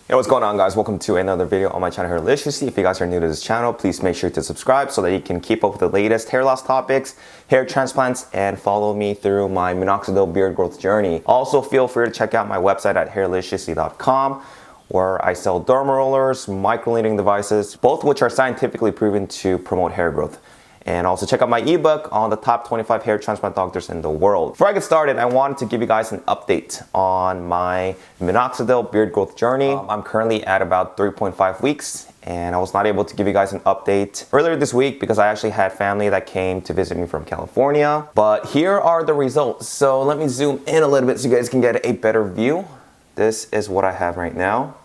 Hey, what's going on, guys? Welcome to another video on my channel, Hairliciously. If you guys are new to this channel, please make sure to subscribe so that you can keep up with the latest hair loss topics, hair transplants, and follow me through my minoxidil beard growth journey. Also, feel free to check out my website at hairliciously.com, where I sell derma rollers, microneedling devices, both of which are scientifically proven to promote hair growth. And also check out my ebook on the top 25 hair transplant doctors in the world. Before I get started, I wanted to give you guys an update on my minoxidil beard growth journey. I'm currently at about 3.5 weeks, and I was not able to give you guys an update earlier this week because I actually had family that came to visit me from California. But here are the results. So let me zoom in a little bit so you guys can get a better view. This is what I have right now.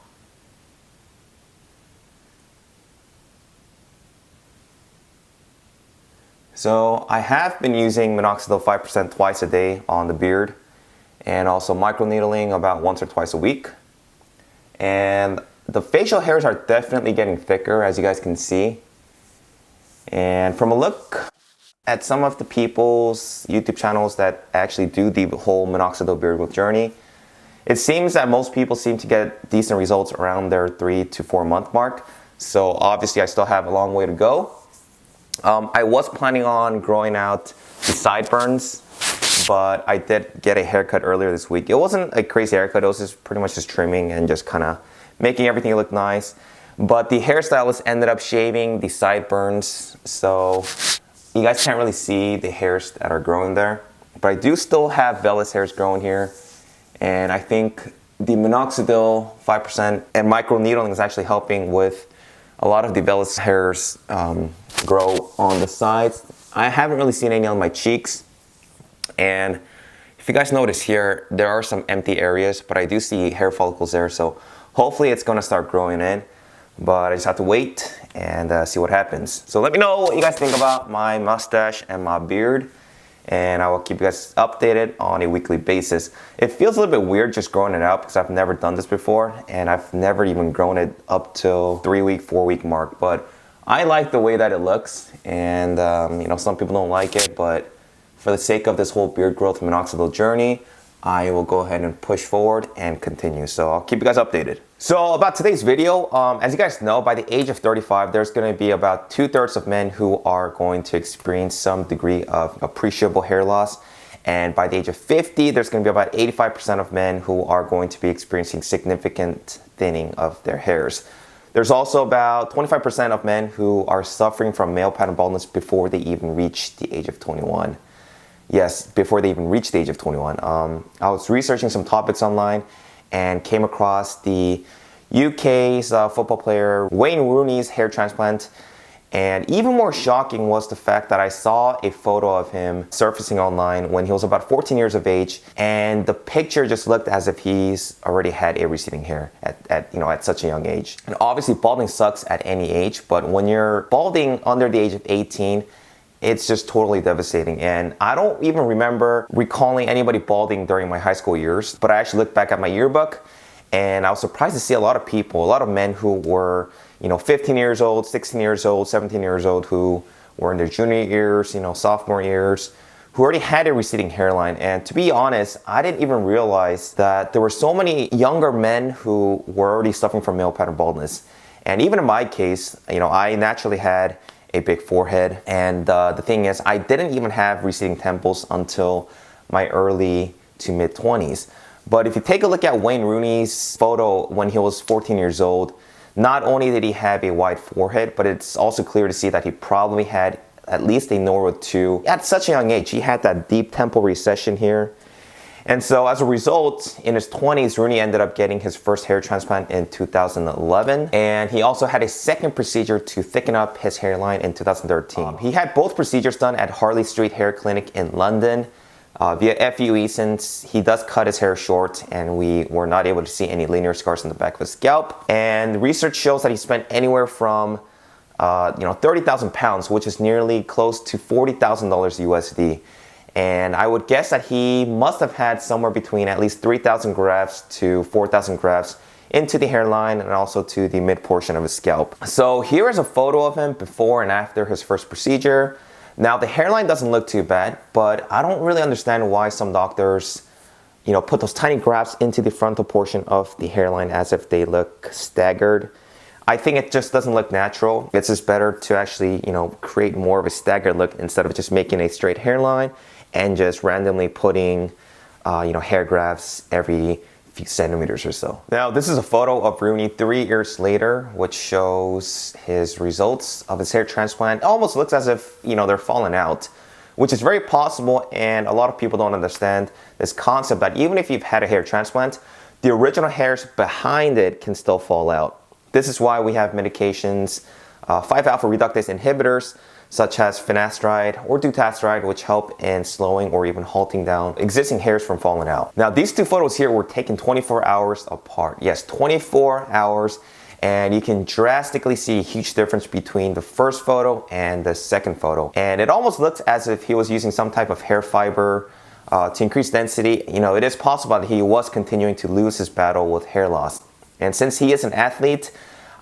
So I have been using minoxidil 5% twice a day on the beard, and also microneedling about once or twice a week. And the facial hairs are definitely getting thicker, as you guys can see. And from a look at some of the people's YouTube channels that actually do the whole minoxidil beard growth journey, it seems that most people seem to get decent results around their 3 to 4 month mark. So obviously I still have a long way to go. I was planning on growing out the sideburns, but I did get a haircut earlier this week. It wasn't a crazy haircut, it was just pretty much just trimming and just kind of making everything look nice. But the hairstylist ended up shaving the sideburns, so you guys can't really see the hairs that are growing there. But I do still have vellus hairs growing here, and I think the minoxidil 5% and microneedling is actually helping with a lot of the vellus hairs grow on the sides. I haven't really seen any on my cheeks, and if you guys notice here, there are some empty areas, but I do see hair follicles there, so hopefully it's gonna start growing in, but I just have to wait and see what happens. So let me know what you guys think about my mustache and my beard, and I will keep you guys updated on a weekly basis. It feels a little bit weird just growing it out because I've never done this before, and I've never even grown it up till 3 week, 4 week mark, but I like the way that it looks, and you know, some people don't like it, but for the sake of this whole beard growth minoxidil journey, I will go ahead and push forward and continue. So I'll keep you guys updated. So about today's video, as you guys know, by the age of 35, there's going to be about 2/3 of men who are going to experience some degree of appreciable hair loss. And by the age of 50, there's going to be about 85% of men who are going to be experiencing significant thinning of their hairs. There's also about 25% of men who are suffering from male pattern baldness before they even reach the age of 21. Yes, before they even reach the age of 21. I was researching some topics online and came across the UK's football player Wayne Rooney's hair transplant. And even more shocking was the fact that I saw a photo of him surfacing online when he was about 14 years of age, and the picture just looked as if he's already had a receding hair at such a young age. And obviously balding sucks at any age, but when you're balding under the age of 18, it's just totally devastating. And I don't even remember recalling anybody balding during my high school years, but I actually looked back at my yearbook and I was surprised to see a lot of people, a lot of men who were 15 years old, 16 years old, 17 years old, who were in their junior years, sophomore years, who already had a receding hairline. And to be honest, I didn't even realize that there were so many younger men who were already suffering from male pattern baldness. And even in my case, I naturally had a big forehead. And the thing is, I didn't even have receding temples until my early to mid 20s. But if you take a look at Wayne Rooney's photo when he was 14 years old, not only did he have a wide forehead, but it's also clear to see that he probably had at least a node or two. At such a young age, he had that deep temple recession here. And so as a result, in his 20s, Rooney ended up getting his first hair transplant in 2011. And he also had a second procedure to thicken up his hairline in 2013. He had both procedures done at Harley Street Hair Clinic in London via FUE, since he does cut his hair short and we were not able to see any linear scars on the back of his scalp. And research shows that he spent anywhere from 30,000 pounds, which is nearly close to $40,000 USD. And I would guess that he must have had somewhere between at least 3,000 grafts to 4,000 grafts into the hairline and also to the mid portion of his scalp. So here is a photo of him before and after his first procedure. Now the hairline doesn't look too bad, but I don't really understand why some doctors put those tiny grafts into the frontal portion of the hairline as if they look staggered. I think it just doesn't look natural. It's just better to actually, create more of a staggered look instead of just making a straight hairline and just randomly putting, hair grafts every few centimeters or so. Now, this is a photo of Rooney 3 years later, which shows his results of his hair transplant. It almost looks as if, they're falling out, which is very possible, and a lot of people don't understand this concept that even if you've had a hair transplant, the original hairs behind it can still fall out. This is why we have medications, 5-alpha reductase inhibitors, such as Finasteride or Dutasteride, which help in slowing or even halting down existing hairs from falling out. Now, these two photos here were taken 24 hours apart. Yes, 24 hours. And you can drastically see a huge difference between the first photo and the second photo. And it almost looks as if he was using some type of hair fiber to increase density. It is possible that he was continuing to lose his battle with hair loss. And since he is an athlete,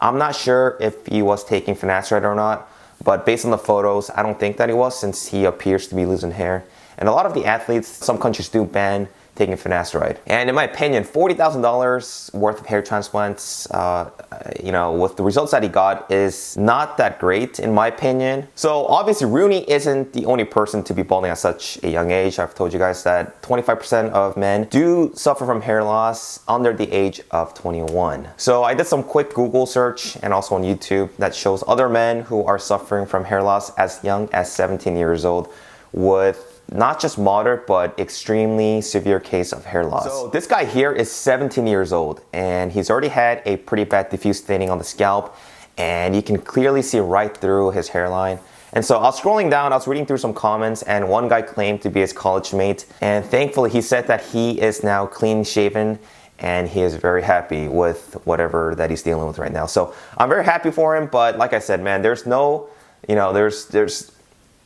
I'm not sure if he was taking finasteride or not, but based on the photos, I don't think that he was, since he appears to be losing hair. And a lot of the athletes, some countries do ban taking finasteride. And in my opinion, $40,000 worth of hair transplants, with the results that he got, is not that great in my opinion. So obviously Rooney isn't the only person to be balding at such a young age. I've told you guys that 25% of men do suffer from hair loss under the age of 21. So I did some quick Google search and also on YouTube that shows other men who are suffering from hair loss as young as 17 years old with not just moderate, but extremely severe case of hair loss. So this guy here is 17 years old, and he's already had a pretty bad diffuse thinning on the scalp, and you can clearly see right through his hairline. And so I was scrolling down, I was reading through some comments, and one guy claimed to be his college mate, and thankfully he said that he is now clean shaven, and he is very happy with whatever that he's dealing with right now. So I'm very happy for him, but like I said, man, there's no,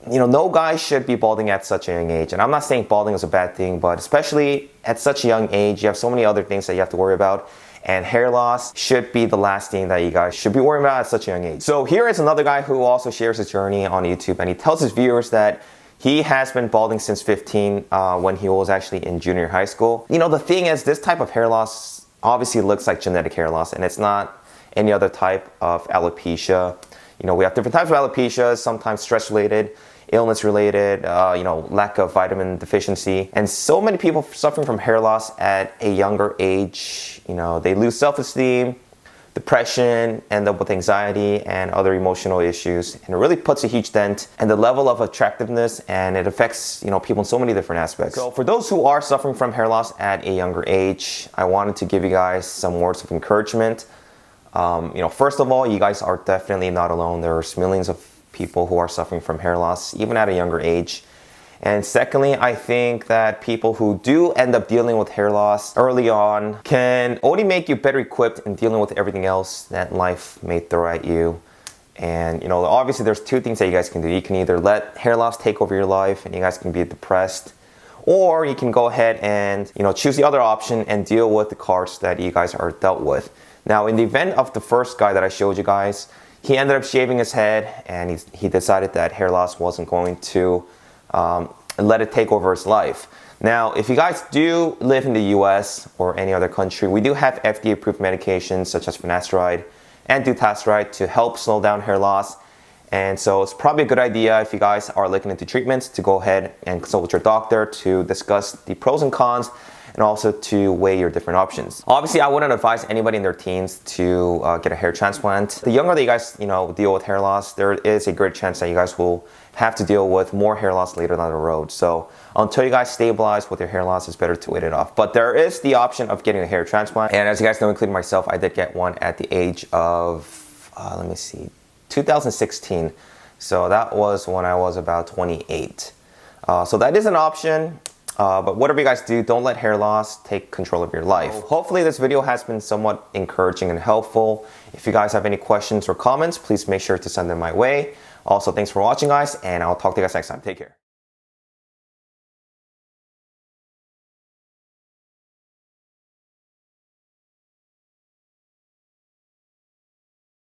no guy should be balding at such a young age. And I'm not saying balding is a bad thing, but especially at such a young age, you have so many other things that you have to worry about. And hair loss should be the last thing that you guys should be worrying about at such a young age. So here is another guy who also shares his journey on YouTube, and he tells his viewers that he has been balding since 15 when he was actually in junior high school. The thing is, this type of hair loss obviously looks like genetic hair loss, and it's not any other type of alopecia. We have different types of alopecia, sometimes stress-related, illness-related, lack of vitamin deficiency. And so many people suffering from hair loss at a younger age, they lose self-esteem, depression, end up with anxiety and other emotional issues. And it really puts a huge dent in the level of attractiveness, and it affects, people in so many different aspects. So for those who are suffering from hair loss at a younger age, I wanted to give you guys some words of encouragement. First of all, you guys are definitely not alone. There's millions of people who are suffering from hair loss, even at a younger age. And secondly, I think that people who do end up dealing with hair loss early on can only make you better equipped in dealing with everything else that life may throw at you. And, obviously there's two things that you guys can do. You can either let hair loss take over your life and you guys can be depressed, or you can go ahead and, choose the other option and deal with the cards that you guys are dealt with. Now, in the event of the first guy that I showed you guys, he ended up shaving his head, and he decided that hair loss wasn't going to let it take over his life. Now, if you guys do live in the US or any other country, we do have FDA-approved medications such as Finasteride and Dutasteride to help slow down hair loss. And so it's probably a good idea, if you guys are looking into treatments, to go ahead and consult with your doctor to discuss the pros and cons, and also to weigh your different options. Obviously, I wouldn't advise anybody in their teens to get a hair transplant. The younger that you guys deal with hair loss, there is a great chance that you guys will have to deal with more hair loss later down the road. So until you guys stabilize with your hair loss, it's better to wait it off. But there is the option of getting a hair transplant. And as you guys know, including myself, I did get one at the age of, 2016. So that was when I was about 28. So that is an option. But whatever you guys do, don't let hair loss take control of your life. Hopefully this video has been somewhat encouraging and helpful. If you guys have any questions or comments, please make sure to send them my way. Also, thanks for watching, guys, and I'll talk to you guys next time. Take care.